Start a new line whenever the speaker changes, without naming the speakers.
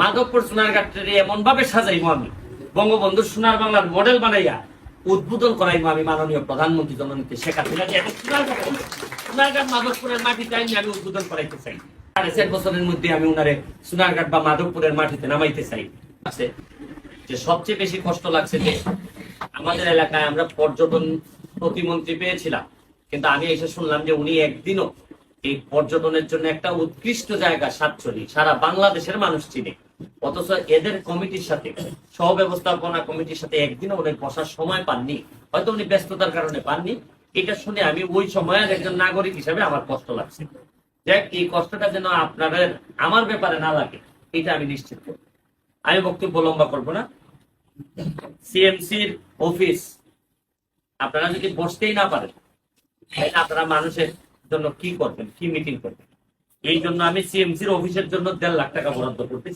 মাধবপুর সোনারঘাটে এমন ভাবে সাজাইবো আমি, বঙ্গবন্ধু সোনার বাংলার মডেল বানাইয়া উদ্বোধন করাইবো আমি মাননীয় প্রধানমন্ত্রী জননেত্রী শেখ হাসিনাকে। এখন সোনারঘাট মাধবপুরের মাটিতে আমি উদ্বোধন করাইতে চাই। 4.5 বছরের মধ্যে আমি উনারে সোনারঘাট বা মাধবপুরের মাটিতে নামাইতে চাই। আছে যে সবচেয়ে বেশি কষ্ট লাগছে যে আমাদের এলাকায় আমরা পর্যটন প্রতিমন্ত্রী পেয়েছিলাম, কিন্তু আমি এসে শুনলাম যে উনি একদিনও এই পর্যটনের জন্য একটা উৎকৃষ্ট জায়গা সাতচল্লি সারা বাংলাদেশের মানুষ চিনে, অথচ এদের কমিটির সাথে সহব্যবস্থাপনা কমিটির সাথে একদিনও উনি বসার সময় পাননি, হয়তো উনি ব্যস্ততার কারণে পাননি। এটা শুনে আমি ওই সময়ের একজন নাগরিক হিসাবে আমার কষ্ট লাগছে। দেখ, এই কষ্টটা যেন আপনাদের আমার ব্যাপারে না লাগে, এটা আমি নিশ্চিত করব। আমি বক্তব্য লম্বা করবো না। সিএমসির অফিস আপনারা যদি বসতেই না পারেন, তাহলে আপনারা মানুষের জন্য কি করবেন, কি মিটিং করবেন? এই জন্য আমি সিএমসির অফিসের জন্য 1.5 লাখ টাকা বরাদ্দ করতেছি।